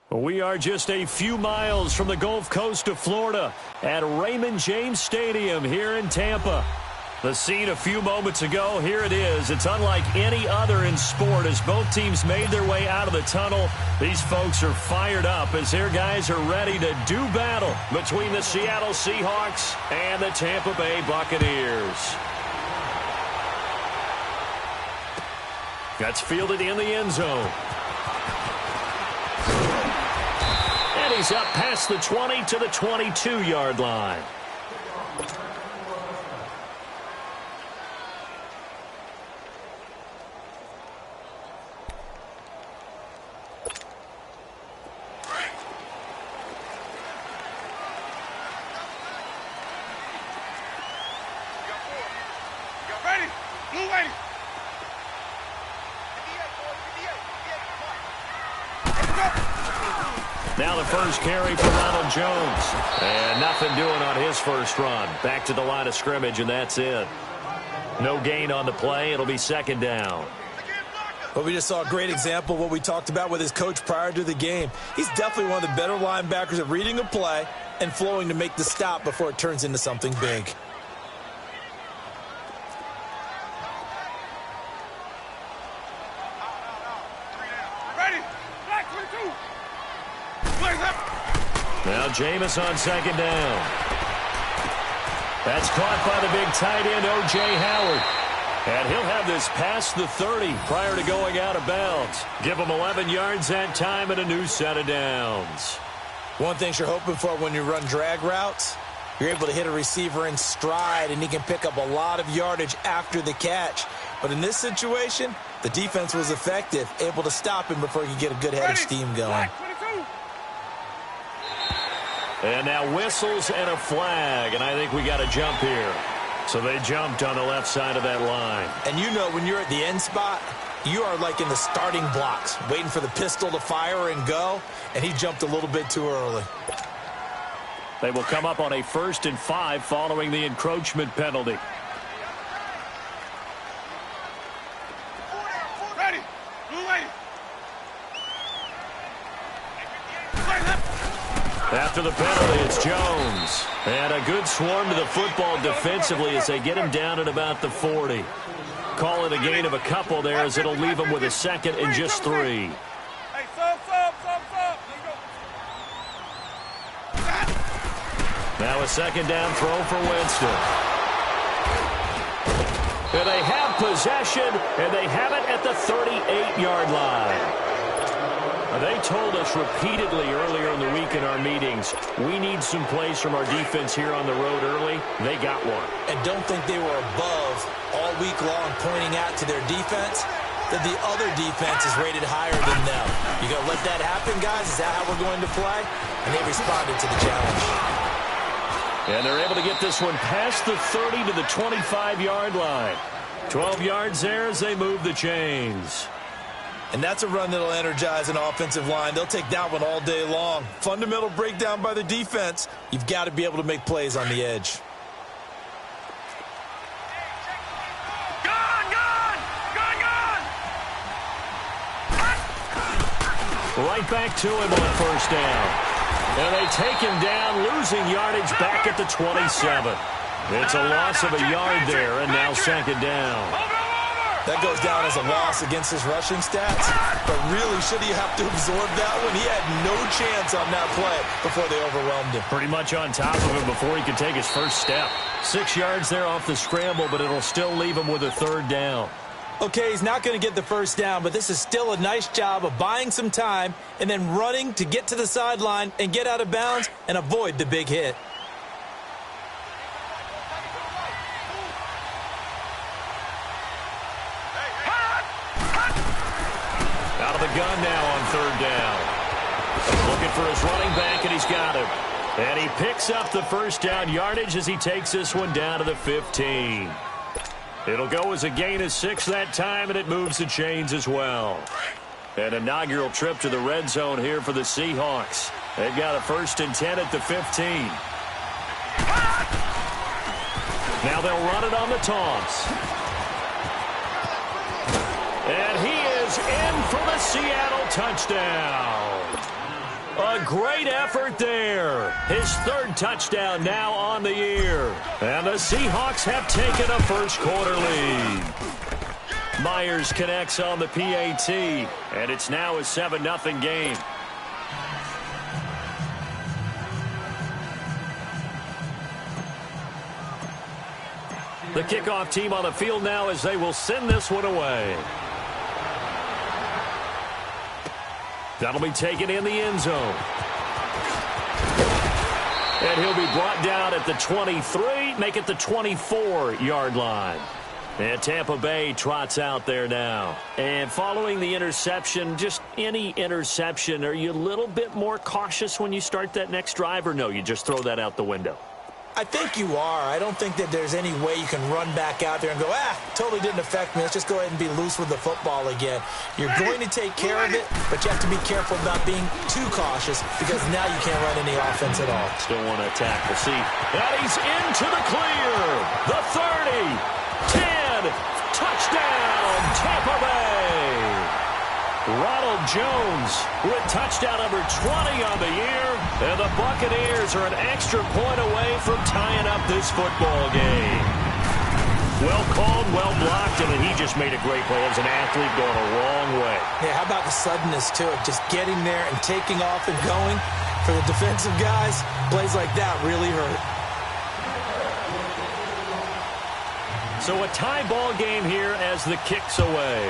We are just a few miles from the Gulf Coast of Florida at Raymond James Stadium here in Tampa. The scene a few moments ago, here it is. It's unlike any other in sport as both teams made their way out of the tunnel. These folks are fired up as their guys are ready to do battle between the Seattle Seahawks and the Tampa Bay Buccaneers. That's fielded in the end zone. And he's up past the 20 to the 22-yard line. Now the first carry for Ronald Jones. And nothing doing on his first run. Back to the line of scrimmage, and that's it. No gain on the play. It'll be second down. But we just saw a great example of what we talked about with his coach prior to the game. He's definitely one of the better linebackers at reading a play and flowing to make the stop before it turns into something big. Now Jameis on second down. That's caught by the big tight end, O.J. Howard. And he'll have this past the 30 prior to going out of bounds. Give him 11 yards that time and a new set of downs. One thing you're hoping for when you run drag routes, you're able to hit a receiver in stride, and he can pick up a lot of yardage after the catch. But in this situation, the defense was effective, able to stop him before he could get a good head of steam going. And now whistles and a flag, and I think we got a jump here. So they jumped on the left side of that line. And you know when you're at the end spot, you are like in the starting blocks, waiting for the pistol to fire and go, and he jumped a little bit too early. They will come up on a 1st and 5 following the encroachment penalty. After the penalty, it's Jones. And a good swarm to the football defensively as they get him down at about the 40. Call it a gain of a couple there as it'll leave him with a 2nd and just 3. Now a 2nd down throw for Winston. And they have possession, and they have it at the 38-yard line. They told us repeatedly earlier in the week in our meetings, we need some plays from our defense here on the road early. They got one. And don't think they were above all week long pointing out to their defense that the other defense is rated higher than them. You going to let that happen, guys? Is that how we're going to play? And they responded to the challenge. And they're able to get this one past the 30 to the 25-yard line. 12 yards there as they move the chains. And that's a run that'll energize an offensive line. They'll take that one all day long. Fundamental breakdown by the defense. You've got to be able to make plays on the edge. Right back to him on 1st down. And they take him down, losing yardage back at the 27. It's a loss of a yard there, and now 2nd down. That goes down as a loss against his rushing stats. But really, should he have to absorb that one? He had no chance on that play before they overwhelmed him. Pretty much on top of him before he could take his first step. 6 yards there off the scramble, but it'll still leave him with a 3rd down. Okay, he's not going to get the first down, but this is still a nice job of buying some time and then running to get to the sideline and get out of bounds and avoid the big hit. Out of the gun now on 3rd down. Looking for his running back, and he's got him. And he picks up the first down yardage as he takes this one down to the 15. It'll go as a gain of 6 that time, and it moves the chains as well. An inaugural trip to the red zone here for the Seahawks. They've got a 1st and 10 at the 15. Now they'll run it on the toss. And he is in for the Seattle touchdown. A great effort there. His third touchdown now on the year. And the Seahawks have taken a first-quarter lead. Myers connects on the PAT, and it's now a 7-0 game. The kickoff team on the field now as they will send this one away. That'll be taken in the end zone. And he'll be brought down at the 23, make it the 24-yard line. And Tampa Bay trots out there now. And following the interception, just any interception, are you a little bit more cautious when you start that next drive, or no, you just throw that out the window? I think you are. I don't think that there's any way you can run back out there and go, totally didn't affect me. Let's just go ahead and be loose with the football again. You're going to take care of it, but you have to be careful about being too cautious because now you can't run any offense at all. Still want to attack. We'll see. And he's into the clear. The 30, 10, touchdown, Tampa Bay. Ronald Jones with touchdown number 20 on the year. And the Buccaneers are an extra point away from tying up this football game. Well called, well blocked, and he just made a great play. As an athlete going a long way. Yeah, how about the suddenness to it? Just getting there and taking off and going. For the defensive guys, plays like that really hurt. So a tie ball game here as the kick's away.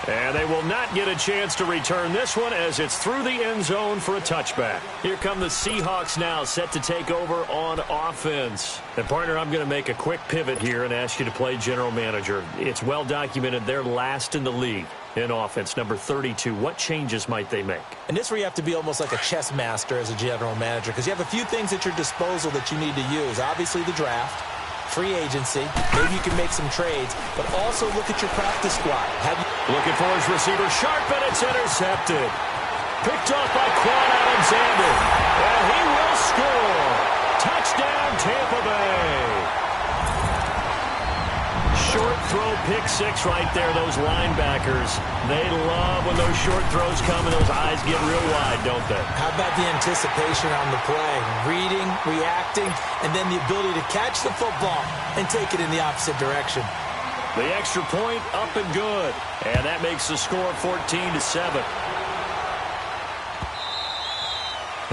And they will not get a chance to return this one as it's through the end zone for a touchback. Here come the Seahawks now, set to take over on offense. And, partner, I'm going to make a quick pivot here and ask you to play general manager. It's well documented they're last in the league in offense, number 32. What changes might they make? And this is where you have to be almost like a chess master as a general manager because you have a few things at your disposal that you need to use. Obviously, the draft. Free agency, maybe you can make some trades, but also look at your practice squad. Looking for his receiver, sharp, and it's intercepted. Picked off by Quan Alexander, and he will score. Touchdown, Tampa Bay. Short throw, pick six right there, those linebackers. They love when those short throws come and those eyes get real wide, don't they? How about the anticipation on the play? Reading, reacting, and then the ability to catch the football and take it in the opposite direction. The extra point up and good. And that makes the score 14-7.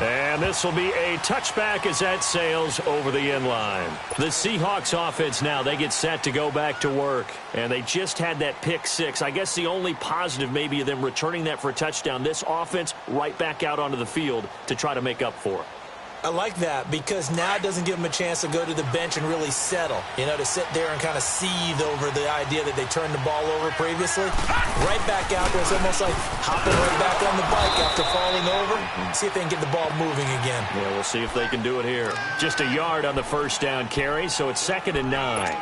And this will be a touchback as that sails over the end line. The Seahawks offense now, they get set to go back to work. And they just had that pick six. I guess the only positive maybe of them returning that for a touchdown. This offense right back out onto the field to try to make up for it. I like that because now it doesn't give them a chance to go to the bench and really settle. You know, to sit there and kind of seethe over the idea that they turned the ball over previously. Right back out there. It's almost like hopping right back on the bike after falling over. See if they can get the ball moving again. Yeah, we'll see if they can do it here. Just a yard on the first down carry, so it's 2nd and 9.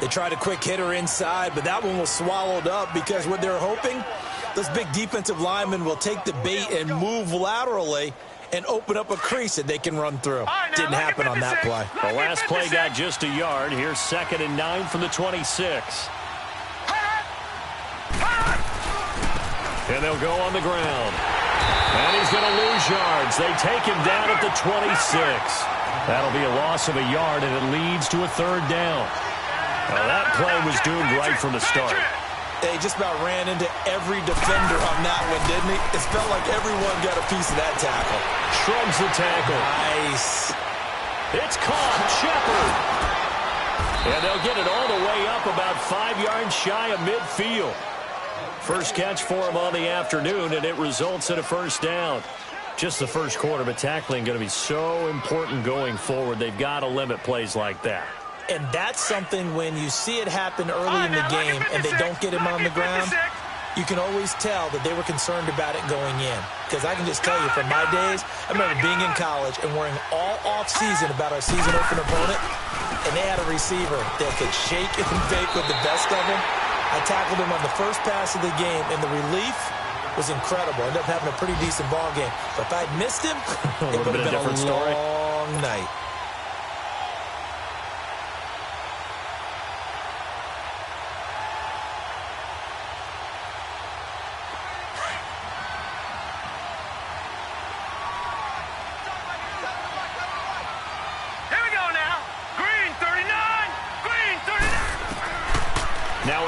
They tried a quick hitter inside, but that one was swallowed up because what they're hoping, those big defensive linemen will take the bait and move laterally and open up a crease that they can run through. Didn't happen on that play. The last play got just a yard. Here's 2nd and 9 from the 26. And they'll go on the ground. And he's going to lose yards. They take him down at the 26. That'll be a loss of a yard, and it leads to a 3rd down. Now that play was doomed right from the start. They just about ran into every defender on that one, didn't he? It felt like everyone got a piece of that tackle. Shrugs the tackle. Nice. It's caught. Shepard. And they'll get it all the way up about 5 yards shy of midfield. First catch for him on the afternoon, and it results in a 1st down. Just the first quarter, but tackling going to be so important going forward. They've got to limit plays like that. And that's something when you see it happen early in the game and they don't get him on the ground, you can always tell that they were concerned about it going in. Because I can just tell you from my days, I remember being in college and worrying all off-season about our season open opponent, and they had a receiver that could shake and bake with the best of them. I tackled him on the first pass of the game, and the relief was incredible. Ended up having a pretty decent ball game. But if I'd missed him, it would have been a long night.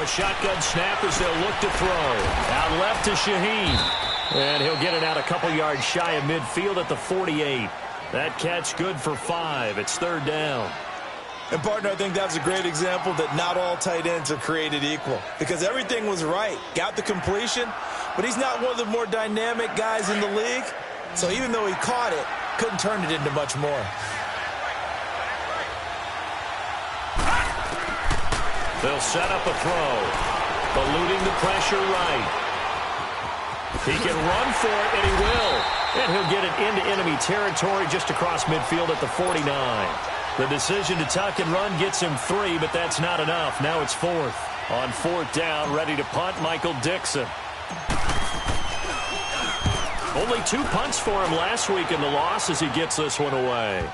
a shotgun snap as they'll look to throw. Out left to Shaheen. And he'll get it out a couple yards shy of midfield at the 48. That catch good for 5. It's third down. And, partner, I think that's a great example that not all tight ends are created equal. Because everything was right. Got the completion, but he's not one of the more dynamic guys in the league. So even though he caught it, couldn't turn it into much more. They'll set up a throw. Eluding the pressure right. He can run for it, and he will. And he'll get it into enemy territory just across midfield at the 49. The decision to tuck and run gets him 3, but that's not enough. Now it's 4th. On 4th down, ready to punt, Michael Dixon. Only 2 punts for him last week in the loss as he gets this one away.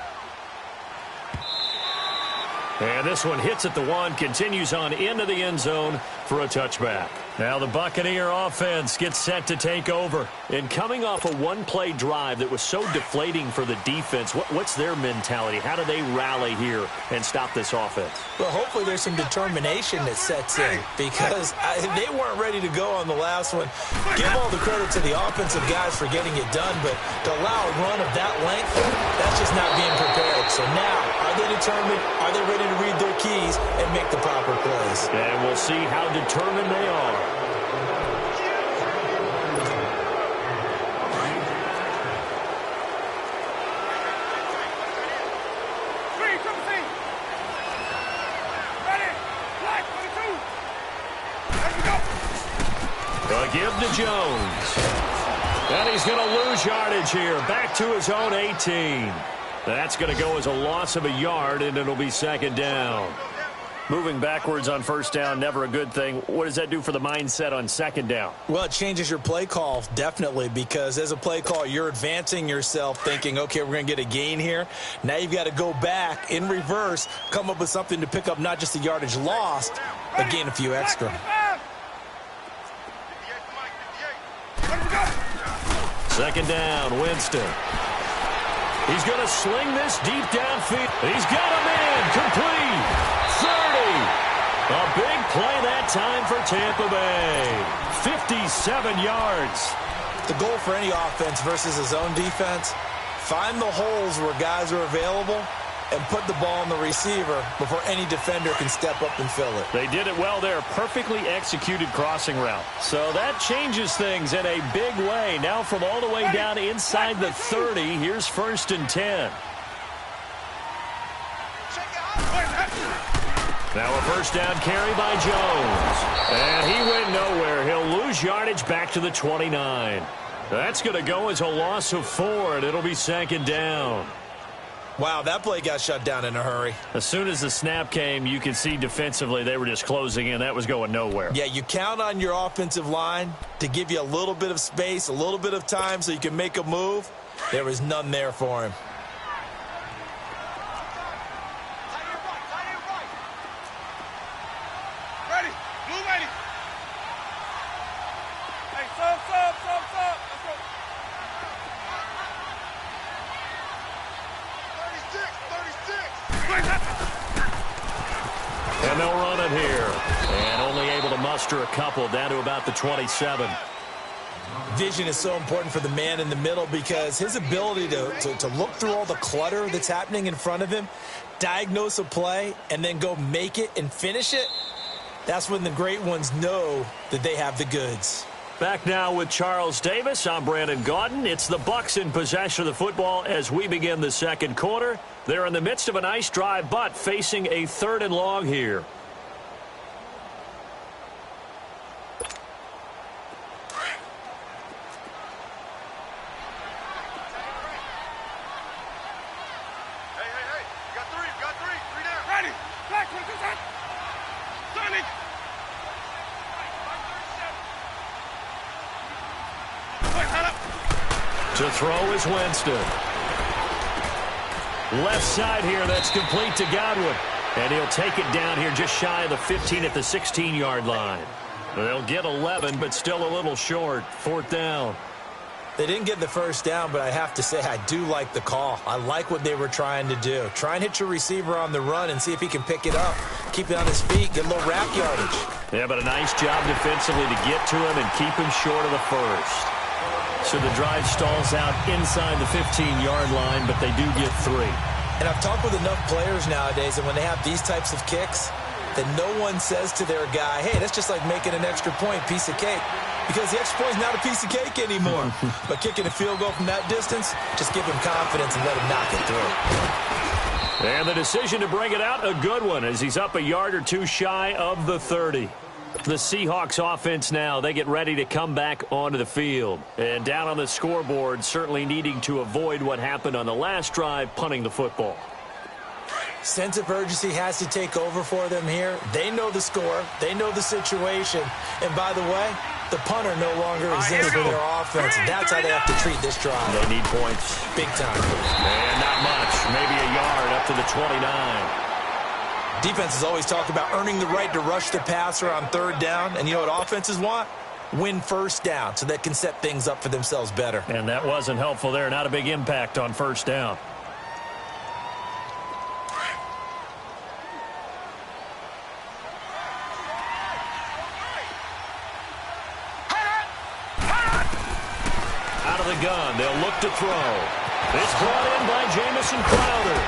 And this one hits at the 1, continues on into the end zone for a touchback. Now the Buccaneer offense gets set to take over. And coming off a one-play drive that was so deflating for the defense, what's their mentality? How do they rally here and stop this offense? Well, hopefully there's some determination that sets in because they weren't ready to go on the last one. Give all the credit to the offensive guys for getting it done, but to allow a run of that length, that's just not being prepared. So now, are they determined? Are they ready to read their keys and make the proper plays? And we'll see how determined they are. Give to Jones. And he's going to lose yardage here. Back to his own 18. That's going to go as a loss of a yard, and it'll be second down. Moving backwards on first down, never a good thing. What does that do for the mindset on second down? Well, it changes your play call, definitely, because as a play call, you're advancing yourself thinking, okay, we're going to get a gain here. Now you've got to go back in reverse, come up with something to pick up not just the yardage lost, but gain a few extra. Second down, Winston. He's going to sling this deep downfield. He's got him in, complete, 30. A big play that time for Tampa Bay. 57 yards. The goal for any offense versus his own defense, find the holes where guys are available and put the ball on the receiver before any defender can step up and fill it. They did it well there. Perfectly executed crossing route. So that changes things in a big way. Now from all the way down inside the 30, here's 1st and 10. Now a first down carry by Jones. And he went nowhere. He'll lose yardage back to the 29. That's going to go as a loss of 4, and it'll be second down. Wow, that play got shut down in a hurry. As soon as the snap came, you could see defensively they were just closing in. That was going nowhere. Yeah, you count on your offensive line to give you a little bit of space, a little bit of time so you can make a move. There was none there for him. Ready, blue ready. Hey, sub. Let's go. 36. And they'll run it here. And only able to muster a couple down to about the 27. Vision is so important for the man in the middle because his ability to look through all the clutter that's happening in front of him, diagnose a play, and then go make it and finish it, that's when the great ones know that they have the goods. Back now with Charles Davis. I'm Brandon Gaudin. It's the Bucs in possession of the football as we begin the second quarter. They're in the midst of a nice drive, but facing a 3rd and long here. Hey. You got three. 3 down. Ready. Black, what is that? Sonic. To throw is Winston. Left side here, that's complete to Godwin. And he'll take it down here just shy of the 15 at the 16-yard line. They'll get 11, but still a little short. 4th down. They didn't get the first down, but I have to say I do like the call. I like what they were trying to do. Try and hit your receiver on the run and see if he can pick it up. Keep it on his feet, get a little wrap yardage. Yeah, but a nice job defensively to get to him and keep him short of the first. So the drive stalls out inside the 15-yard line, but they do get 3. And I've talked with enough players nowadays, and when they have these types of kicks, that no one says to their guy, hey, that's just like making an extra point, piece of cake. Because the extra point is not a piece of cake anymore. But kicking a field goal from that distance, just give him confidence and let him knock it through. And the decision to bring it out, a good one, as he's up a yard or two shy of the 30. The Seahawks offense now, they get ready to come back onto the field. And down on the scoreboard, certainly needing to avoid what happened on the last drive, punting the football. Sense of urgency has to take over for them here. They know the score. They know the situation. And by the way, the punter no longer exists for their offense. That's how they have to treat this drive. They need points. Big time. And not much. Maybe a yard up to the 29. Defenses always talk about earning the right to rush the passer on third down. And you know what offenses want? Win first down so they can set things up for themselves better. And that wasn't helpful there. Not a big impact on first down. Gun. They'll look to throw. It's brought in by Jamison Crowder.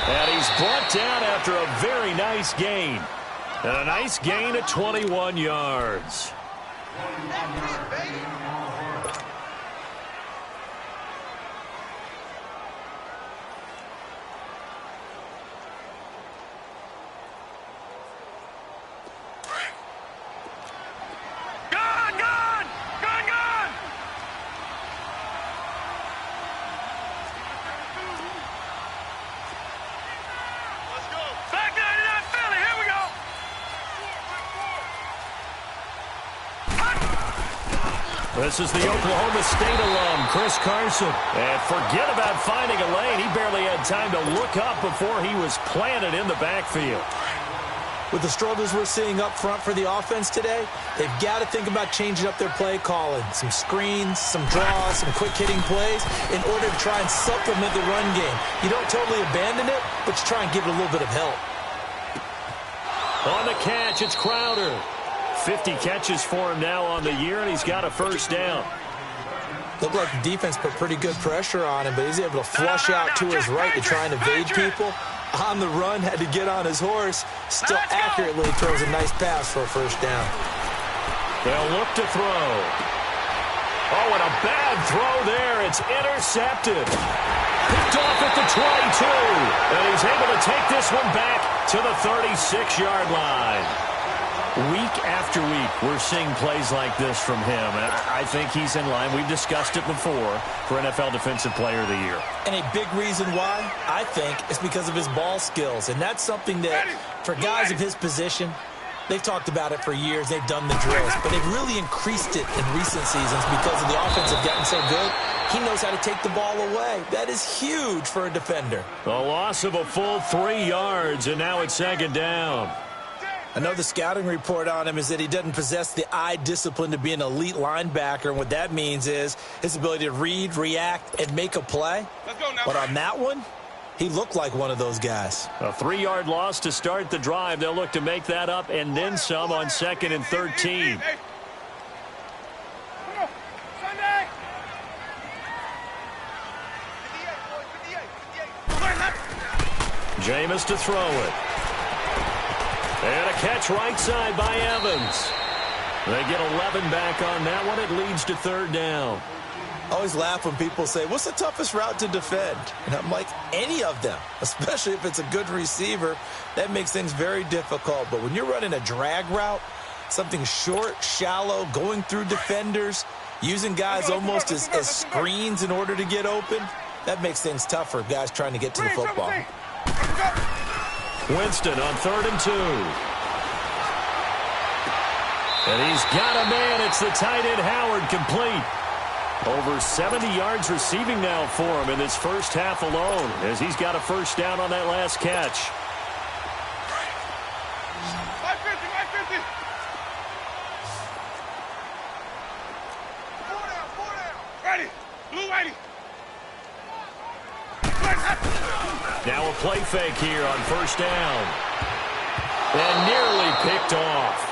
And he's brought down after a very nice gain. And a nice gain at 21 yards. This is the Oklahoma State alum, Chris Carson. And forget about finding a lane. He barely had time to look up before he was planted in the backfield. With the struggles we're seeing up front for the offense today, they've got to think about changing up their play calling. Some screens, some draws, some quick-hitting plays in order to try and supplement the run game. You don't totally abandon it, but you try and give it a little bit of help. On the catch, it's Crowder. 50 catches for him now on the year, and he's got a first down. Looked like the defense put pretty good pressure on him, but he's able to flush out to his right to try and evade people. On the run, had to get on his horse. Still accurately throws a nice pass for a first down. They'll look to throw. Oh, and a bad throw there. It's intercepted. Picked off at the 22. And he's able to take this one back to the 36-yard line. Week after week, we're seeing plays like this from him. And I think he's in line. We've discussed it before for NFL Defensive Player of the Year. And a big reason why, I think, is because of his ball skills. And that's something that, for guys of his position, they've talked about it for years. They've done the drills. But they've really increased it in recent seasons because of the offense have gotten so good. He knows how to take the ball away. That is huge for a defender. A loss of a full 3 yards, and now it's second down. I know the scouting report on him is that he doesn't possess the eye discipline to be an elite linebacker. And what that means is his ability to read, react, and make a play. But on that one, he looked like one of those guys. A 3-yard loss to start the drive. They'll look to make that up and then some on 2nd and 13. Jameis to throw it. And a catch right side by Evans. They get 11 back on that one. It leads to third down. I always laugh when people say, what's the toughest route to defend? And I'm like, any of them, especially if it's a good receiver. That makes things very difficult. But when you're running a drag route, something short, shallow, going through defenders, using guys almost as screens in order to get open, that makes things tough for guys trying to get to the football. Winston on 3rd and 2. And he's got a man. It's the tight end Howard, complete. Over 70 yards receiving now for him in this first half alone, as he's got a first down on that last catch. Ready. Now a play fake here on first down. And nearly picked off.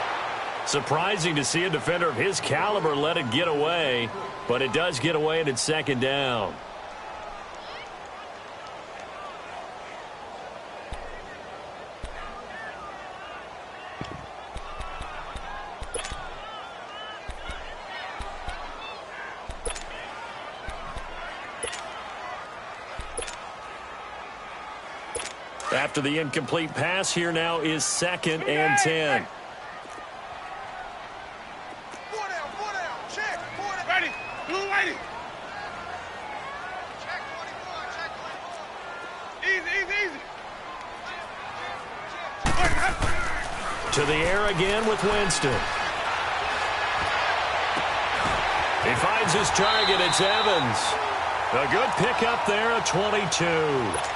Surprising to see a defender of his caliber let it get away, but it does get away and it's second down. After the incomplete pass, here now is 2nd and 10. Four down, check, four down. Ready, blue lady. Check 21, check 21. Easy. To the air again with Winston. He finds his target, it's Evans. A good pickup there at 22.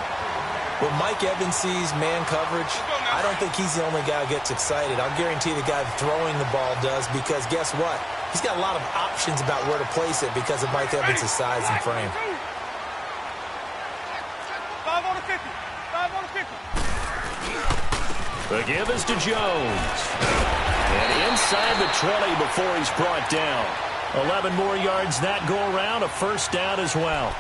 When Mike Evans sees man coverage, I don't think he's the only guy who gets excited. I'll guarantee the guy throwing the ball does, because guess what? He's got a lot of options about where to place it because of Mike Evans' size and frame. 5 on the 50. 5 on the 50. The give is to Jones. And inside the 20 before he's brought down. 11 more yards that go around, a first down as well.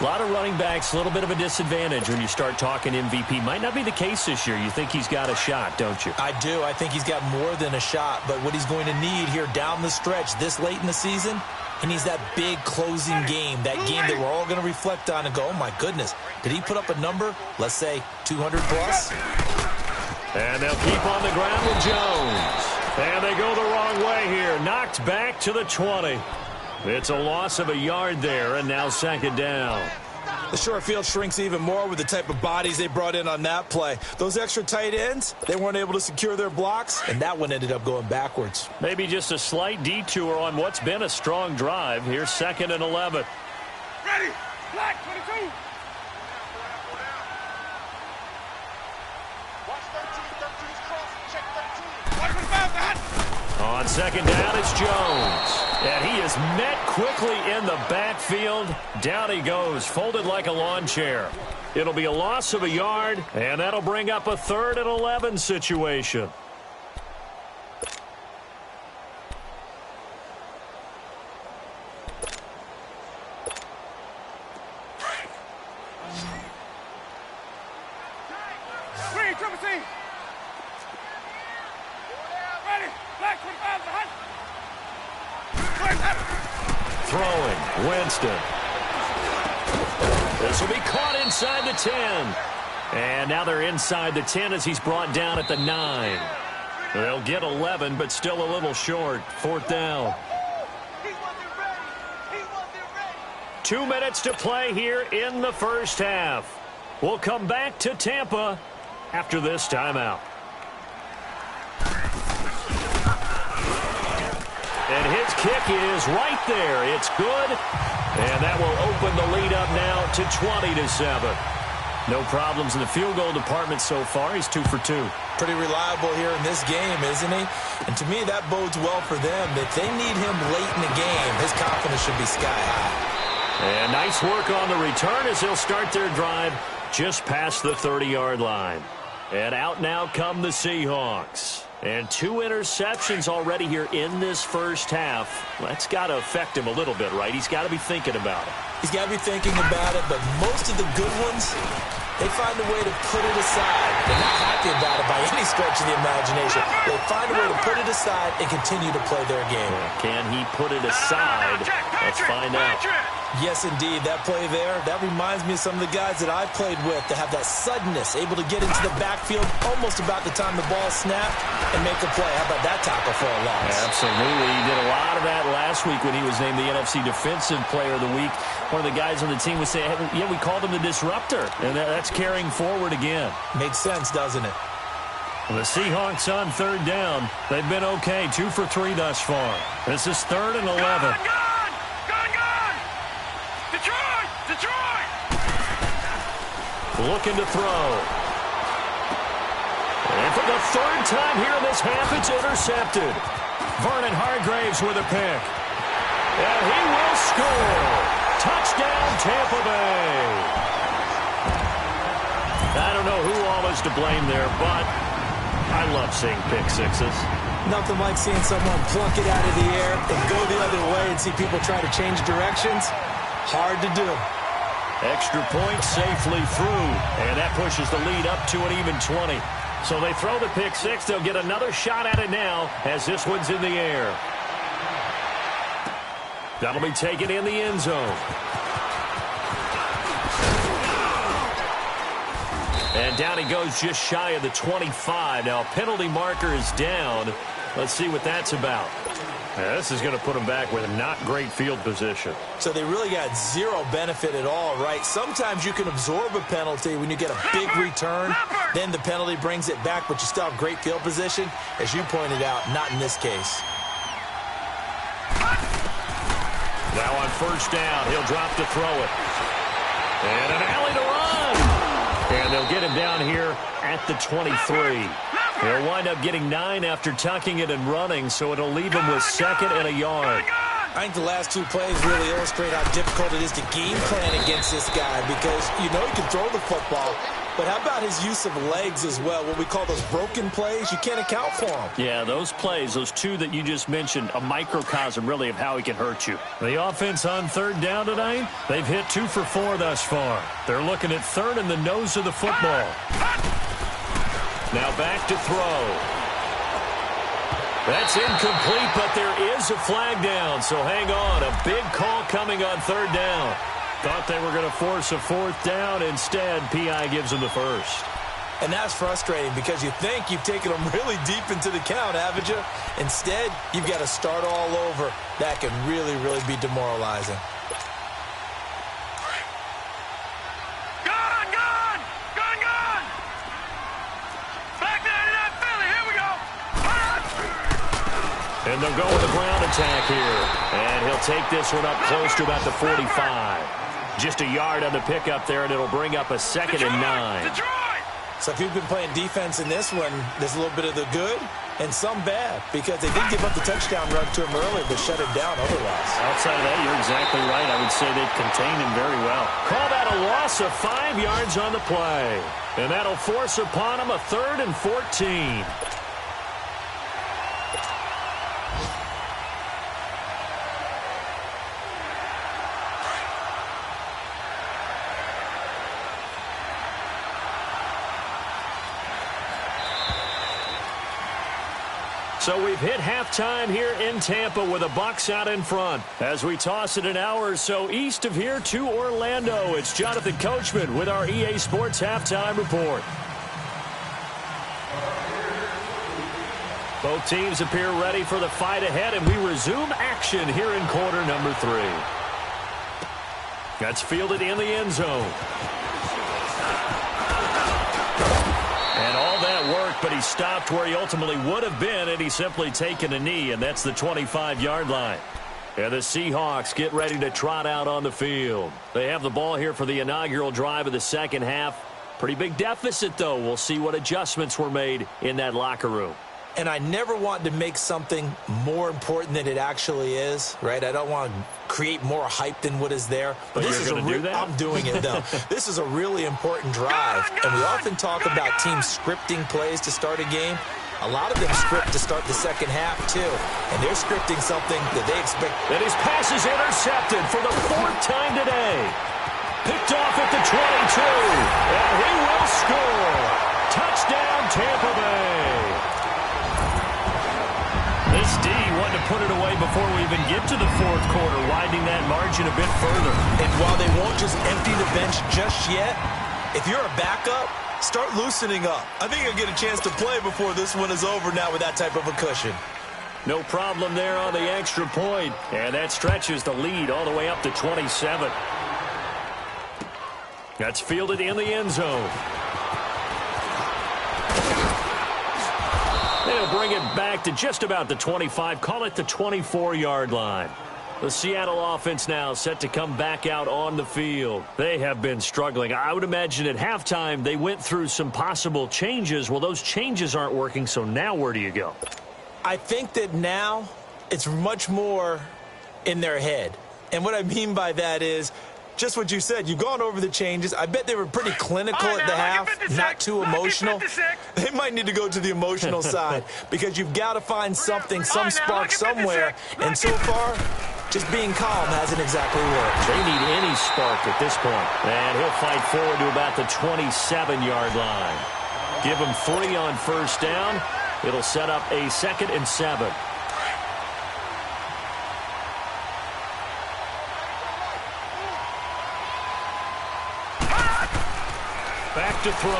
A lot of running backs, a little bit of a disadvantage when you start talking MVP. Might not be the case this year. You think he's got a shot, don't you? I do. I think he's got more than a shot. But what he's going to need here down the stretch this late in the season, he needs that big closing game, that game that we're all going to reflect on and go, oh, my goodness, did he put up a number, let's say 200 plus? And they'll keep on the ground with Jones. And they go the wrong way here. Knocked back to the 20. It's a loss of a yard there, and now second down. The short field shrinks even more with the type of bodies they brought in on that play. Those extra tight ends, they weren't able to secure their blocks, and that one ended up going backwards. Maybe just a slight detour on what's been a strong drive. Here's 2nd and 11. Ready, black 22. Watch 13, 13's cross, check 13. Watch 25, the hot. On second down, it's Jones. And he is met quickly in the backfield. Down he goes, folded like a lawn chair. It'll be a loss of a yard, and that'll bring up a 3rd and 11 situation. Green, triple C. Ready, black 25, the hot. Throwing, Winston. This will be caught inside the 10. And now they're inside the 10 as he's brought down at the 9. They'll get 11, but still a little short. 4th down. 2 minutes to play here in the first half. We'll come back to Tampa after this timeout. And his kick is right there. It's good. And that will open the lead up now to 20-7. No problems in the field goal department so far. He's 2 for 2. Pretty reliable here in this game, isn't he? And to me, that bodes well for them. If they need him late in the game, his confidence should be sky high. And nice work on the return as they'll start their drive just past the 30-yard line. And out now come the Seahawks. And 2 interceptions already here in this first half. That's got to affect him a little bit, right? He's got to be thinking about it. He's got to be thinking about it, but most of the good ones, they find a way to put it aside. They're not happy about it by any stretch of the imagination. They find a way to put it aside and continue to play their game. Can he put it aside? Let's find out. Yes, indeed. That play there, that reminds me of some of the guys that I've played with that have that suddenness, able to get into the backfield almost about the time the ball snapped and make a play. How about that tackle for a loss? Absolutely. He did a lot of that last week when he was named the NFC Defensive Player of the Week. One of the guys on the team was saying, hey, yeah, we called him the disruptor. And that's carrying forward again. Makes sense, doesn't it? The Seahawks on 3rd down. They've been okay. 2 for 3 thus far. This is 3rd and 11. Detroit! Looking to throw. And for the 3rd time here in this half, it's intercepted. Vernon Hargreaves with a pick. And he will score. Touchdown, Tampa Bay. I don't know who all is to blame there, but I love seeing pick sixes. Nothing like seeing someone plunk it out of the air and go the other way and see people try to change directions. Hard to do. Extra point safely through, and that pushes the lead up to an even 20. So they throw the pick six. They'll get another shot at it now as this one's in the air. That'll be taken in the end zone. And down he goes just shy of the 25. Now a penalty marker is down. Let's see what that's about. Yeah, this is going to put them back with not great field position. So they really got zero benefit at all, right? Sometimes you can absorb a penalty when you get a big return. Then the penalty brings it back, but you still have great field position. As you pointed out, not in this case. Now on first down, he'll drop to throw it. And an alley to run. And they'll get him down here at the 23. He'll wind up getting 9 after tucking it and running, so it'll leave him with 2nd and a yard. I think the last 2 plays really illustrate how difficult it is to game plan against this guy because you know he can throw the football, but how about his use of legs as well? What we call those broken plays, you can't account for them. Yeah, those plays, those 2 that you just mentioned, a microcosm really of how he can hurt you. The offense on third down tonight, they've hit 2 for 4 thus far. They're looking at third in the nose of the football. Now back to throw. That's incomplete, but there is a flag down, so hang on. A big call coming on third down. Thought they were going to force a 4th down. Instead, P.I. gives them the first. And that's frustrating because you think you've taken them really deep into the count, haven't you? Instead, you've got to start all over. That can really, really be demoralizing. And they'll go with a ground attack here. And he'll take this one up close to about the 45. Just a yard on the pickup there, and it'll bring up a 2nd and 9. So if you've been playing defense in this one, there's a little bit of the good and some bad because they did give up the touchdown run to him earlier but shut him down otherwise. Outside of that, you're exactly right. I would say they've contained him very well. Call that a loss of 5 yards on the play. And that'll force upon him a 3rd and 14. So we've hit halftime here in Tampa with the Bucs out in front. As we toss it an hour or so east of here to Orlando, it's Jonathan Coachman with our EA Sports Halftime Report. Both teams appear ready for the fight ahead, and we resume action here in quarter number 3. That's fielded in the end zone. And all that worked, but he stopped where he ultimately would have been, and he's simply taken a knee, and that's the 25-yard line. And the Seahawks get ready to trot out on the field. They have the ball here for the inaugural drive of the second half. Pretty big deficit, though. We'll see what adjustments were made in that locker room. And I never want to make something more important than it actually is, right? I don't want to create more hype than what is there. But this is I'm doing it, though. This is a really important drive. And we often talk about teams scripting plays to start a game. A lot of them script to start the second half, too. And they're scripting something that they expect. And his pass is intercepted for the 4th time today. Picked off at the 22. And he will score. Touchdown, Tampa Bay. This D wanted to put it away before we even get to the 4th quarter, widening that margin a bit further. And while they won't just empty the bench just yet, if you're a backup, start loosening up. I think you'll get a chance to play before this one is over now with that type of a cushion. No problem there on the extra point. And that stretches the lead all the way up to 27. That's fielded in the end zone. They'll bring it back to just about the 25. Call it the 24-yard line. The Seattle offense now set to come back out on the field. They have been struggling. I would imagine at halftime they went through some possible changes. Well, those changes aren't working, so now where do you go? I think that now it's much more in their head. And what I mean by that is just what you said. You've gone over the changes. I bet they were pretty clinical at the half, not too emotional. They might need to go to the emotional side because you've got to find something, some spark somewhere. And so far, just being calm hasn't exactly worked. They need any spark at this point. And he'll fight forward to about the 27-yard line. Give him 3 on first down. It'll set up a 2nd and 7. Back to throw.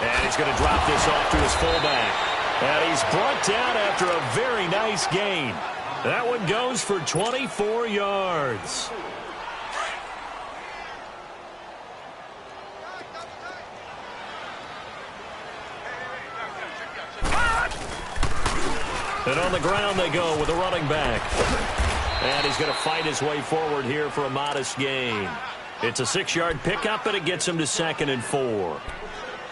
And he's going to drop this off to his fullback. And he's brought down after a very nice gain. That one goes for 24 yards. And on the ground they go with a running back. And he's going to fight his way forward here for a modest gain. It's a 6-yard pickup, and it gets him to 2nd and 4.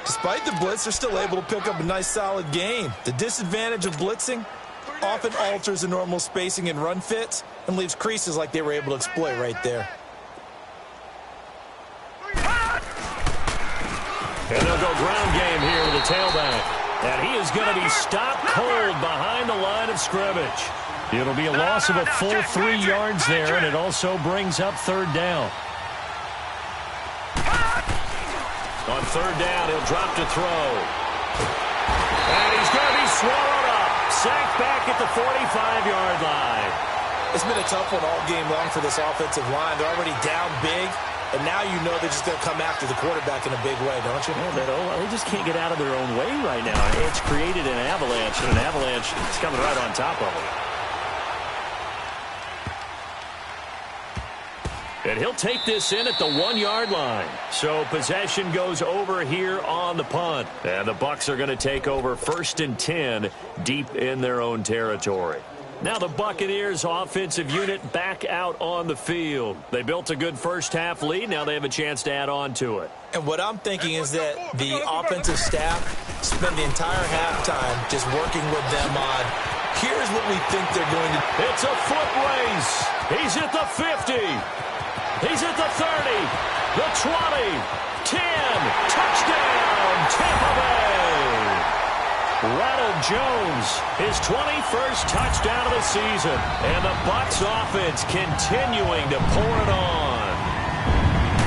Despite the blitz, they're still able to pick up a nice, solid gain. The disadvantage of blitzing often alters the normal spacing and run fits and leaves creases like they were able to exploit right there. And they'll go ground game here with the tailback. And he is going to be stopped cold behind the line of scrimmage. It'll be a loss of a full 3 yards there, and it also brings up 3rd down. On 3rd down, he'll drop to throw. And he's going to be swallowed up. Sacked back at the 45-yard line. It's been a tough one all game long for this offensive line. They're already down big, and now you know they're just going to come after the quarterback in a big way, don't you? Yeah, they just can't get out of their own way right now. It's created an avalanche, and an avalanche is coming right on top of them. And he'll take this in at the 1-yard line. So possession goes over here on the punt. And the Bucs are going to take over 1st and 10 deep in their own territory. Now the Buccaneers offensive unit back out on the field. They built a good first-half lead. Now they have a chance to add on to it. And what I'm thinking is that the offensive staff spent the entire halftime just working with them on, here's what we think they're going to do. It's a foot race. He's at the 50. He's at the 30, the 20, 10, touchdown, Tampa Bay. Ronald Jones, his 21st touchdown of the season, and the Bucs offense continuing to pour it on.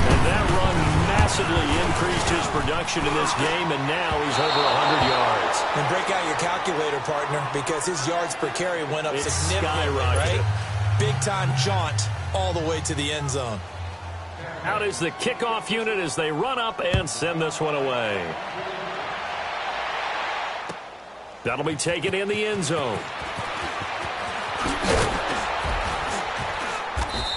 And that run massively increased his production in this game, and now he's over 100 yards. And break out your calculator, partner, because his yards per carry went up significantly, skyrocketed. right? Big-time jaunt all the way to the end zone. Out is the kickoff unit as they run up and send this one away. That'll be taken in the end zone.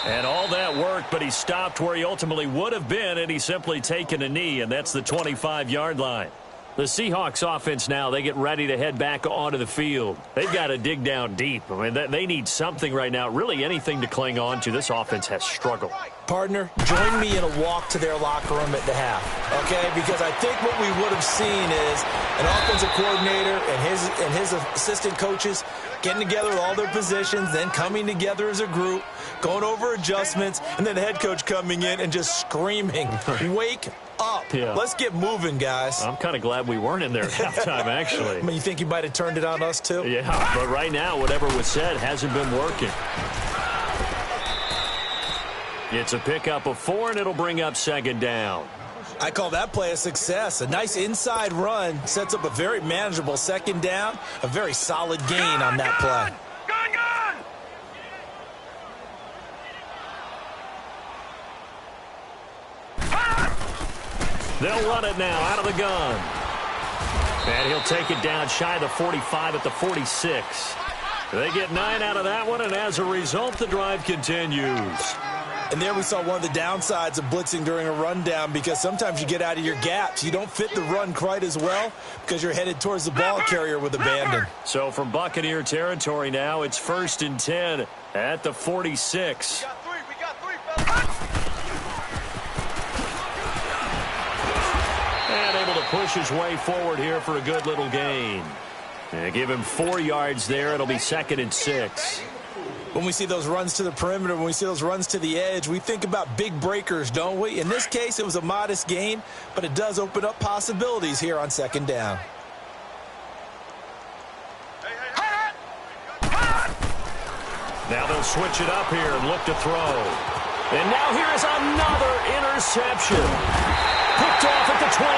And all that worked, but he stopped where he ultimately would have been, and he's simply taken a knee, and that's the 25-yard line. The Seahawks offense now, they get ready to head back onto the field. They've got to dig down deep. I mean, they need something right now, really anything to cling on to. This offense has struggled. Partner, join me in a walk to their locker room at the half, okay? Because I think what we would have seen is an offensive coordinator and his assistant coaches getting together with all their positions, then coming together as a group, going over adjustments, and then the head coach coming in and just screaming, wake up. Yeah. Let's get moving, guys. I'm kind of glad we weren't in there at halftime, actually. I mean, you think you might have turned it on us, too? Yeah, but right now, whatever was said hasn't been working. It's a pickup of 4, and it'll bring up 2nd down. I call that play a success. A nice inside run sets up a very manageable 2nd down, a very solid gain on that play. They'll run it now out of the gun. And he'll take it down shy of the 45 at the 46. They get 9 out of that one, and as a result, the drive continues. And there we saw one of the downsides of blitzing during a rundown, because sometimes you get out of your gaps. You don't fit the run quite as well because you're headed towards the ball carrier with abandon. So from Buccaneer territory now, it's 1st and 10 at the 46. We got three, fellas. And able to push his way forward here for a good little gain. Give him 4 yards there. It'll be 2nd and 6. When we see those runs to the perimeter, when we see those runs to the edge, we think about big breakers, don't we? In this case, it was a modest gain, but it does open up possibilities here on 2nd down. Now they'll switch it up here and look to throw. And now here is another interception. Picked off at the 28,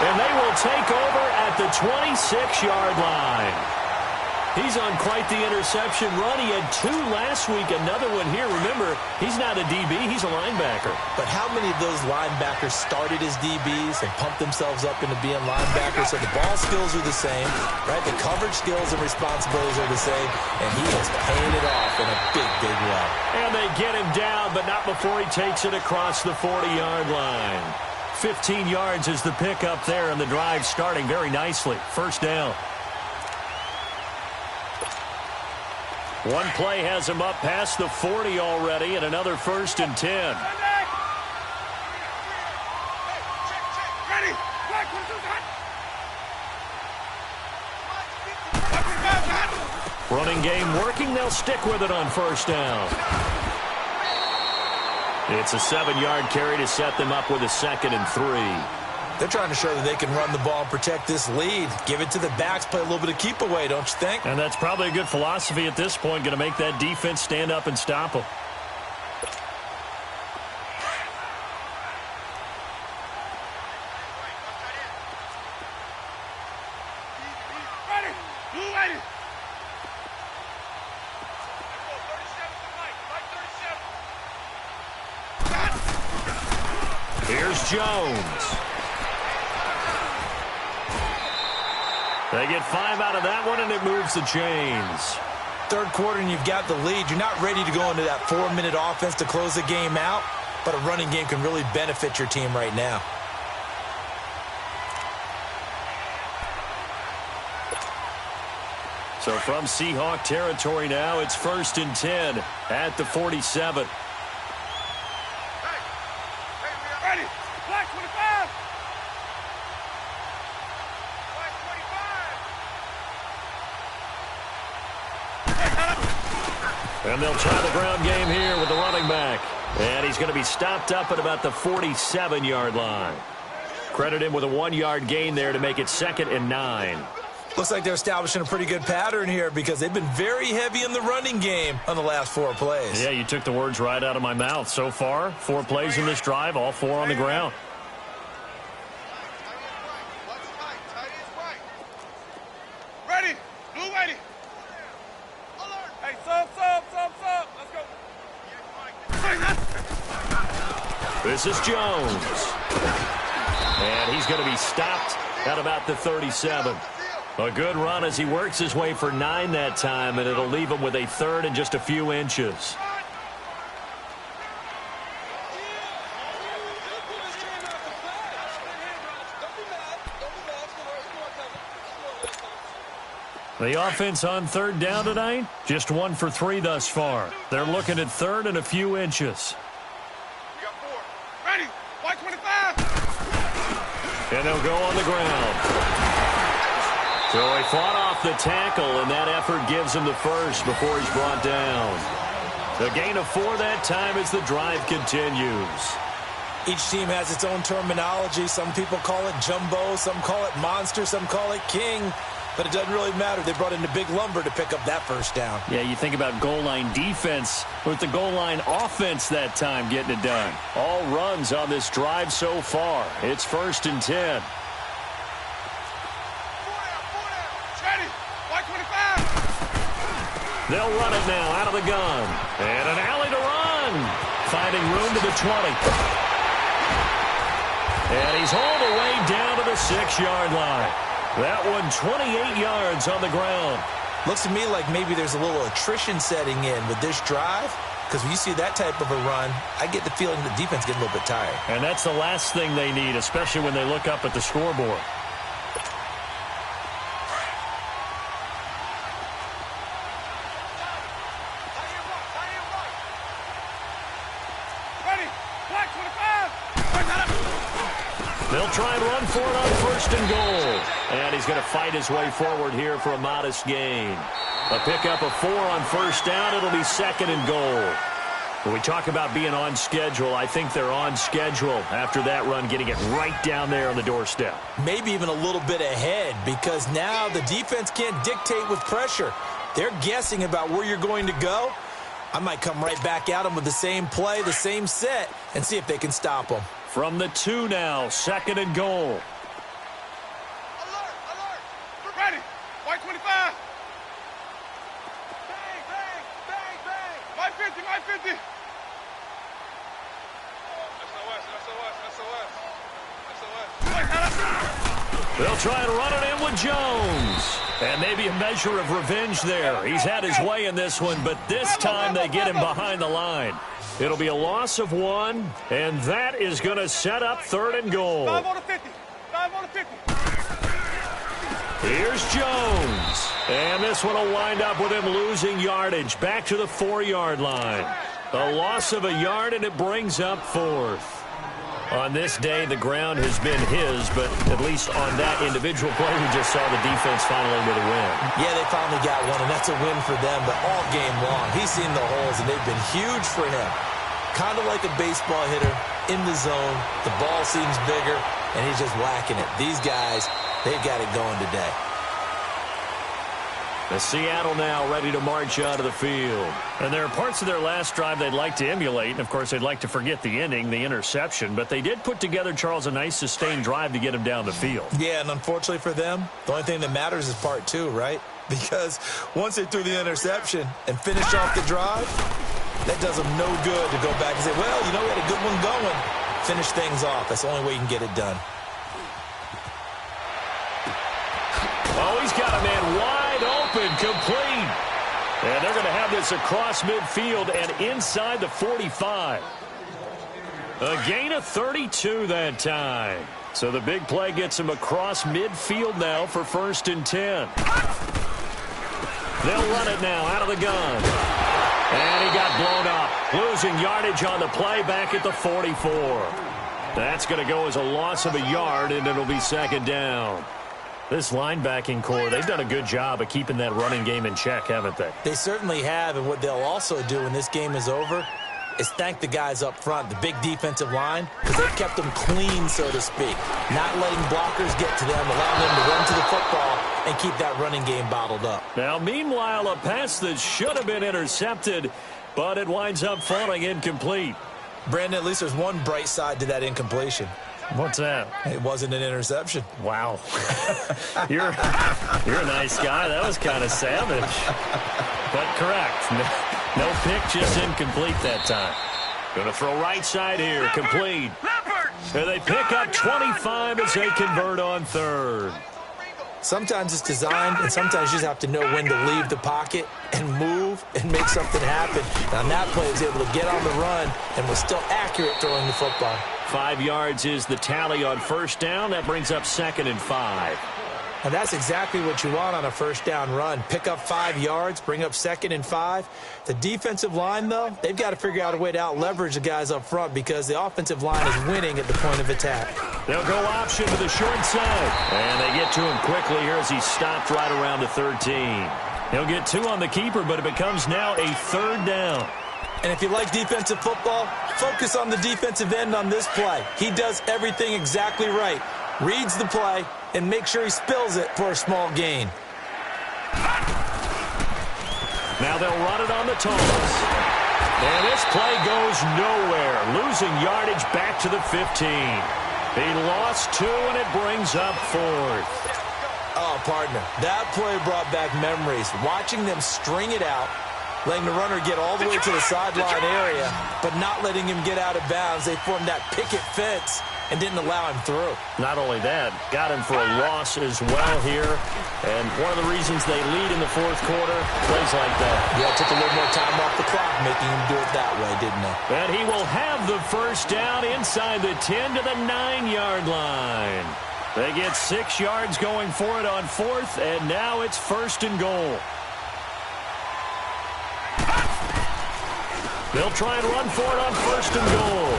and they will take over at the 26-yard line. He's on quite the interception run. He had 2 last week, another one here. Remember, he's not a DB, he's a linebacker. But how many of those linebackers started as DBs and pumped themselves up into being linebackers? So the ball skills are the same, right? The coverage skills and responsibilities are the same, and he is paying it off in a big, big way. And they get him down, but not before he takes it across the 40-yard line. 15 yards is the pickup there, and the drive starting very nicely. 1st down. One play has him up past the 40 already, and another 1st and 10. Running game working. They'll stick with it on 1st down. It's a 7-yard carry to set them up with a 2nd and 3. They're trying to show that they can run the ball and protect this lead. Give it to the backs, play a little bit of keep away, don't you think? And that's probably a good philosophy at this point, going to make that defense stand up and stop them. Here's Jones. They get 5 out of that one, and it moves the chains. 3rd quarter, and you've got the lead. You're not ready to go into that 4-minute offense to close the game out, but a running game can really benefit your team right now. So from Seahawk territory now, it's 1st and 10 at the 47. And they'll try the ground game here with the running back. And he's going to be stopped up at about the 47-yard line. Credit him with a 1-yard gain there to make it 2nd and 9. Looks like they're establishing a pretty good pattern here because they've been very heavy in the running game on the last 4 plays. Yeah, you took the words right out of my mouth. So far, 4 plays in this drive, all 4 on the ground. Ready. Blue ready. Hey, sub. Let's go. This is Jones. And he's going to be stopped at about the 37. A good run as he works his way for 9 that time, and it'll leave him with a 3rd and just a few inches. The offense on 3rd down tonight, just 1 for 3 thus far. They're looking at 3rd and a few inches. You got 4. Ready. White 25. And they'll go on the ground. So he fought off the tackle, and that effort gives him the 1st before he's brought down. The gain of 4 that time as the drive continues. Each team has its own terminology. Some people call it jumbo, some call it monster, some call it king. But it doesn't really matter. They brought in the big lumber to pick up that 1st down. Yeah, you think about goal line defense with the goal line offense that time getting it done. All runs on this drive so far. It's 1st and 10. Ready. White 25. They'll run it now out of the gun. And an alley to run. Finding room to the 20. And he's hauled away down to the 6-yard line. That one 28 yards on the ground. Looks to me like maybe there's a little attrition setting in with this drive. Because when you see that type of a run, I get the feeling the defense getting a little bit tired. And that's the last thing they need, especially when they look up at the scoreboard. They'll try and run for it on first and goal. And he's going to fight his way forward here for a modest gain. A pickup of 4 on first down. It'll be second and goal. When we talk about being on schedule, I think they're on schedule after that run, getting it right down there on the doorstep. Maybe even a little bit ahead, because now the defense can't dictate with pressure. They're guessing about where you're going to go. I might come right back at them with the same play, the same set, and see if they can stop them. From the 2 now, second and goal. Alert, alert. Ready. White 25. Bang, bang, bang, bang. My 50, my 50. SOS. They'll try and run it in with Jones. And maybe a measure of revenge there. He's had his way in this one, but this time they get him behind the line. It'll be a loss of 1, and that is going to set up third and goal. 5 on the 50. 5 on the 50. Here's Jones. And this one will wind up with him losing yardage back to the 4-yard line. A loss of a yard, and it brings up 4th. On this day, the ground has been his, but at least on that individual play, we just saw the defense finally with a win. Yeah, they finally got one, and that's a win for them, but all game long, he's seen the holes, and they've been huge for him. Kind of like a baseball hitter in the zone. The ball seems bigger, and he's just whacking it. These guys, they've got it going today. The Seattle now ready to march out of the field. And there are parts of their last drive they'd like to emulate. And, of course, they'd like to forget the ending, the interception. But they did put together, Charles, a nice sustained drive to get him down the field. Yeah, and unfortunately for them, the only thing that matters is part 2, right? Because once they threw the interception and finished off the drive, that does them no good to go back and say, well, you know, we had a good one going. Finish things off. That's the only way you can get it done. Oh, he's got a man wide open, complete. And they're going to have this across midfield and inside the 45. A gain of 32 that time. So the big play gets him across midfield now for first and 10. They'll run it now out of the gun. And he got blown up, losing yardage on the play back at the 44. That's going to go as a loss of a yard, and it'll be second down. This linebacking core, they've done a good job of keeping that running game in check, haven't they? They certainly have, and what they'll also do when this game is over is thank the guys up front, the big defensive line, because they've kept them clean, so to speak. Not letting blockers get to them, allowing them to run to the football and keep that running game bottled up. Now, meanwhile, a pass that should have been intercepted, but it winds up falling incomplete. Brandon, at least there's one bright side to that incompletion. What's that? It wasn't an interception. Wow. You're a nice guy. That was kind of savage. But correct. No pick, just incomplete that time. Going to throw right side here. Complete. And they pick up 25 as they convert on third. Sometimes it's designed, and sometimes you just have to know when to leave the pocket and move and make something happen. Now, that play was able to get on the run and was still accurate throwing the football. 5 yards is the tally on first down. That brings up second and 5. And that's exactly what you want on a first down run. Pick up 5 yards, bring up second and 5. The defensive line, though, they've got to figure out a way to out-leverage the guys up front because the offensive line is winning at the point of attack. They'll go option to the short side. And they get to him quickly here as he stopped right around the 13. He'll get 2 on the keeper, but it becomes now a third down. And if you like defensive football, focus on the defensive end on this play. He does everything exactly right. Reads the play and make sure he spills it for a small gain. Now they'll run it on the toss. And this play goes nowhere, losing yardage back to the 15. He lost 2, and it brings up 4th. Oh, partner, that play brought back memories. Watching them string it out, letting the runner get all the way to the sideline area, but not letting him get out of bounds. They formed that picket fence and didn't allow him through. Not only that, got him for a loss as well here. And one of the reasons they lead in the fourth quarter, plays like that. Yeah, it took a little more time off the clock, making him do it that way, didn't it? And he will have the first down inside the 10 to the 9-yard line. They get 6 yards going for it on 4th, and now it's first and goal. They'll try and run for it on first and goal.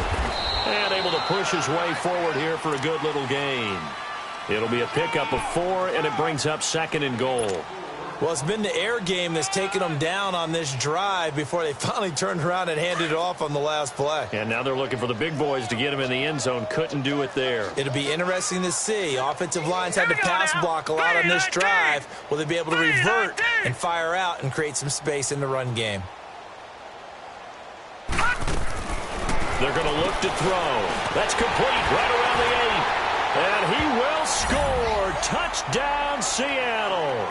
And able to to push his way forward here for a good little gain. It'll be a pickup of 4, and it brings up 2nd and goal. Well, it's been the air game that's taken them down on this drive before they finally turned around and handed it off on the last play. And now they're looking for the big boys to get him in the end zone. Couldn't do it there. It'll be interesting to see. Offensive lines had to pass block a lot on this drive. Will they be able to revert and fire out and create some space in the run game? They're going to look to throw. That's complete right around the 8. And he will score. Touchdown, Seattle.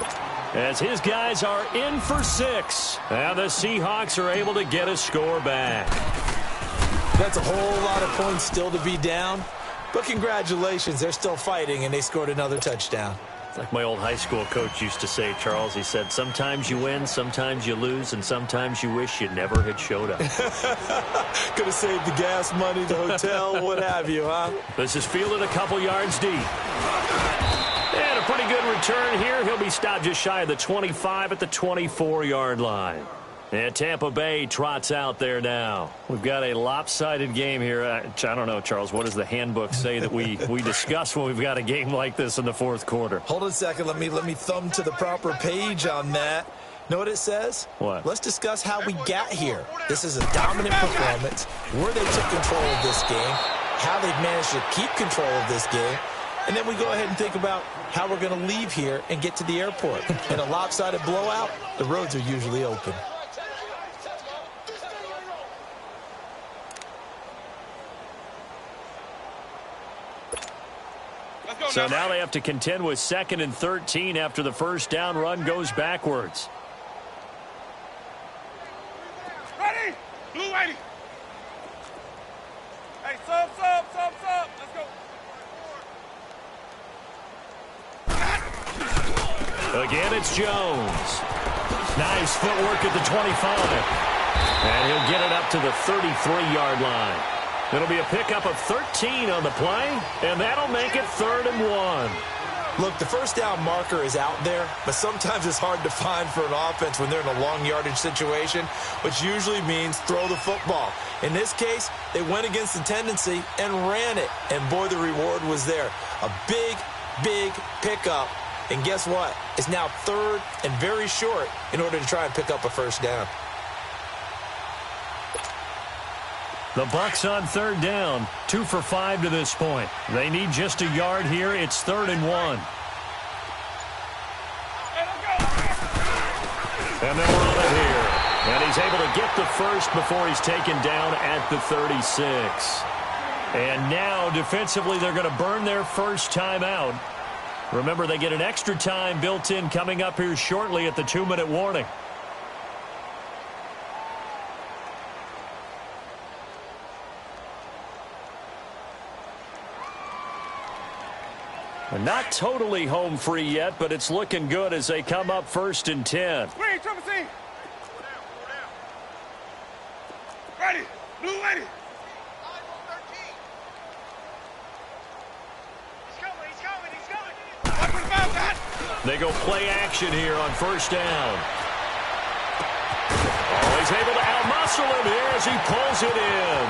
As his guys are in for 6. And the Seahawks are able to get a score back. That's a whole lot of points still to be down. But congratulations, they're still fighting, and they scored another touchdown. It's like my old high school coach used to say, Charles. He said, sometimes you win, sometimes you lose, and sometimes you wish you never had showed up. Could have saved the gas money, the hotel, what have you, huh? This is fielded a couple yards deep. And a pretty good return here. He'll be stopped just shy of the 25 at the 24-yard line. And Tampa Bay trots out there now. We've got a lopsided game here. I don't know, Charles, what does the handbook say that we discuss when we've got a game like this in the fourth quarter? Hold on a second. Let me thumb to the proper page on that. Know what it says? What? Let's discuss how we got here. This is a dominant performance, where they took control of this game, how they've managed to keep control of this game, and then we go ahead and think about how we're going to leave here and get to the airport. In a lopsided blowout, the roads are usually open. So now they have to contend with 2nd and 13 after the first down run goes backwards. Ready? Blue 80. Hey, sub. Let's go. Again, it's Jones. Nice footwork at the 25. And he'll get it up to the 33-yard line. It'll be a pickup of 13 on the play, and that'll make it 3rd and 1. Look, the first down marker is out there, but sometimes it's hard to find for an offense when they're in a long yardage situation, which usually means throw the football. In this case, they went against the tendency and ran it, and boy, the reward was there. A big, big pickup, and guess what? It's now 3rd and very short in order to try and pick up a first down. The Bucs on 3rd down, 2 for 5 to this point. They need just a yard here. It's 3rd and 1. And they're on it here. And he's able to get the first before he's taken down at the 36. And now, defensively, they're going to burn their first timeout. Remember, they get an extra time built in coming up here shortly at the 2-minute warning. Not totally home free yet, but it's looking good as they come up 1st and 10. Ready, triple C. Ready, blue 80. They go play action here on 1st down. Oh, he's able to outmuscle him here as he pulls it in.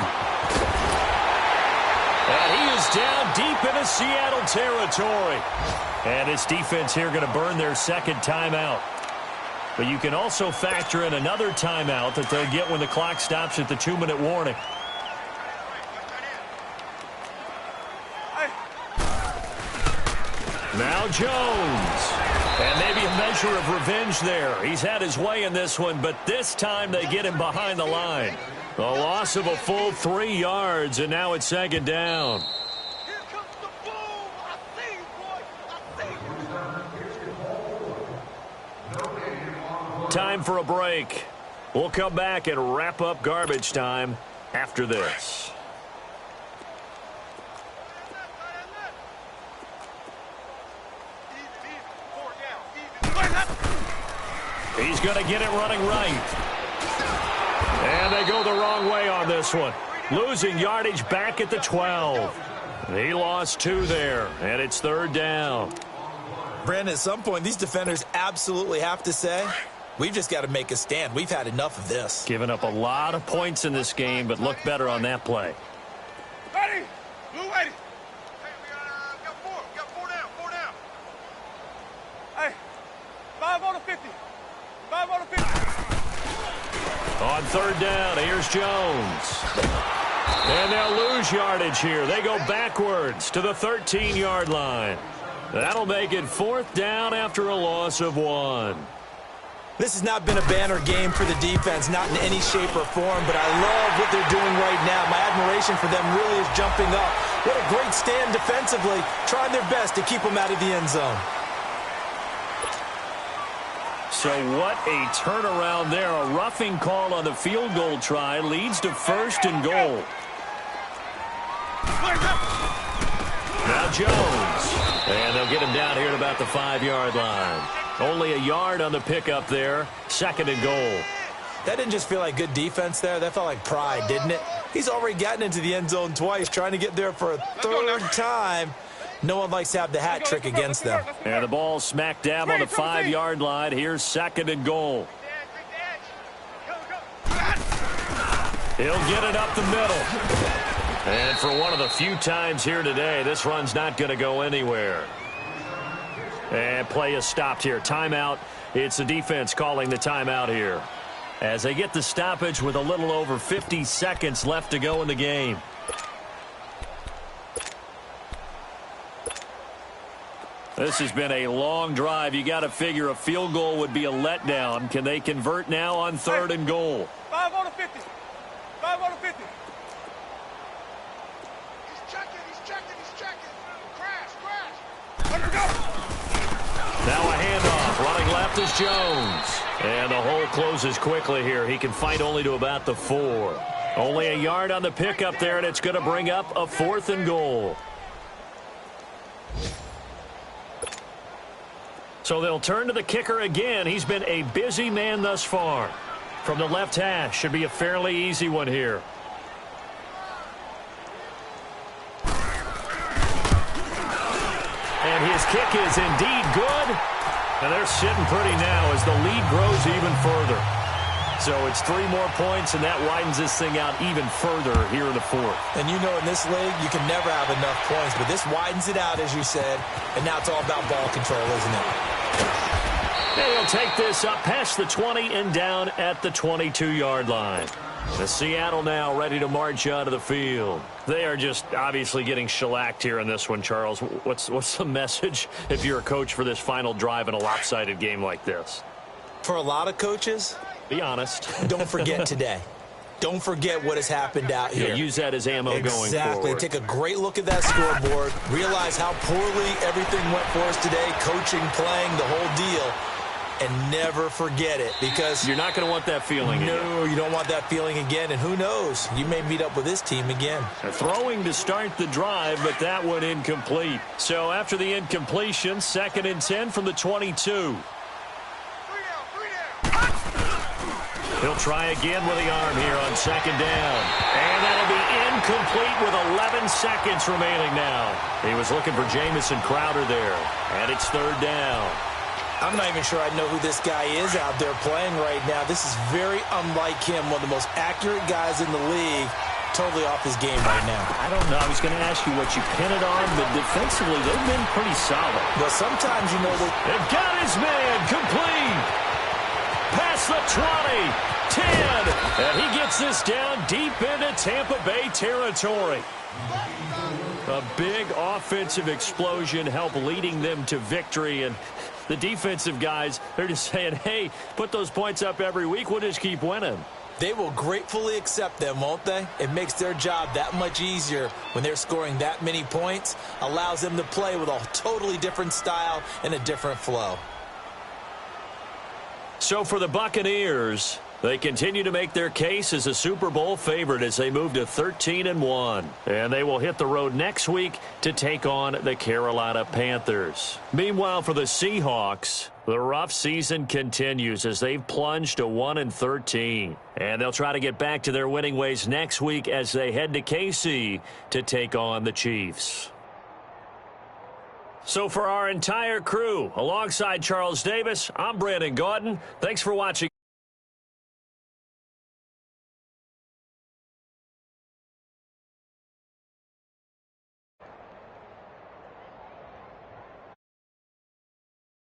And he is down deep into Seattle territory. And his defense here going to burn their 2nd timeout. But you can also factor in another timeout that they'll get when the clock stops at the 2-minute warning. Now Jones. And maybe a measure of revenge there. He's had his way in this one, but this time they get him behind the line. A loss of a full 3 yards, and now it's 2nd down. Here comes the boom. I see you, boy. I see you. Time for a break. We'll come back and wrap up garbage time after this. He's going to get it running right. And they go the wrong way on this one. Losing yardage back at the 12. He lost 2 there, and it's 3rd down. Brandon, at some point, these defenders absolutely have to say, we've just got to make a stand. We've had enough of this. Giving up a lot of points in this game, but look better on that play. Ready, ready. Hey, we got four. We got four down. Four down. Hey, 5 on the 50. 5 on the 50. On third down, here's Jones. And they'll lose yardage here. They go backwards to the 13-yard line. That'll make it fourth down after a loss of 1. This has not been a banner game for the defense, not in any shape or form, but I love what they're doing right now. My admiration for them really is jumping up. What a great stand defensively, trying their best to keep them out of the end zone. So what a turnaround there. A roughing call on the field goal try leads to first and goal. Now Jones. And they'll get him down here at about the 5-yard line. Only a yard on the pickup there. Second and goal. That didn't just feel like good defense there. That felt like pride, didn't it? He's already gotten into the end zone twice, trying to get there for a third time. No one likes to have the hat trick against them. And the ball smack dab on the 5-yard line. Here's second and goal. He'll get it up the middle. And for one of the few times here today, this run's not going to go anywhere. And play is stopped here. Timeout. It's the defense calling the timeout here, as they get the stoppage with a little over 50 seconds left to go in the game. This has been a long drive. You got to figure a field goal would be a letdown. Can they convert now on third and goal? 5 on the 50. 5 on the 50. He's checking. Crash. Let her go. Now a handoff. Running left is Jones. And the hole closes quickly here. He can fight only to about the 4. Only a yard on the pickup there, and it's going to bring up a fourth and goal. So they'll turn to the kicker again. He's been a busy man thus far. From the left hash, should be a fairly easy one here. And his kick is indeed good. And they're sitting pretty now as the lead grows even further. So it's 3 more points, and that widens this thing out even further here in the fourth. And you know, in this league, you can never have enough points, but this widens it out, as you said, and now it's all about ball control, isn't it? And he'll take this up past the 20 and down at the 22-yard line. The Seattle now ready to march out of the field. They are just obviously getting shellacked here in this one, Charles. What's the message if you're a coach for this final drive in a lopsided game like this? For a lot of coaches, be honest. Don't forget today. Don't forget what has happened out here. Yeah, use that as ammo going forward. Exactly. Take a great look at that scoreboard. Realize how poorly everything went for us today. Coaching, playing, the whole deal. And never forget it, because you're not going to want that feeling again. No, you don't want that feeling again. And who knows? You may meet up with this team again. Throwing to start the drive, but that one incomplete. So after the incompletion, 2nd and 10 from the 22. He'll try again with the arm here on 2nd down. And that'll be incomplete with 11 seconds remaining now. He was looking for Jamison Crowder there. And it's 3rd down. I'm not even sure I know who this guy is out there playing right now. This is very unlike him, one of the most accurate guys in the league. Totally off his game right now. I don't know. I was going to ask you what you pin it on, but defensively, they've been pretty solid. Well, sometimes, you know, they've got his man complete. Past the 20, 10, and he gets this down deep into Tampa Bay territory. A big offensive explosion helped leading them to victory, and the defensive guys, they're just saying, hey, put those points up every week. We'll just keep winning. They will gratefully accept them, won't they? It makes their job that much easier when they're scoring that many points. Allows them to play with a totally different style and a different flow. So for the Buccaneers, they continue to make their case as a Super Bowl favorite as they move to 13-1. And they will hit the road next week to take on the Carolina Panthers. Meanwhile, for the Seahawks, the rough season continues as they've plunged to 1-13. And they'll try to get back to their winning ways next week as they head to KC to take on the Chiefs. So for our entire crew, alongside Charles Davis, I'm Brandon Gaudin. Thanks for watching.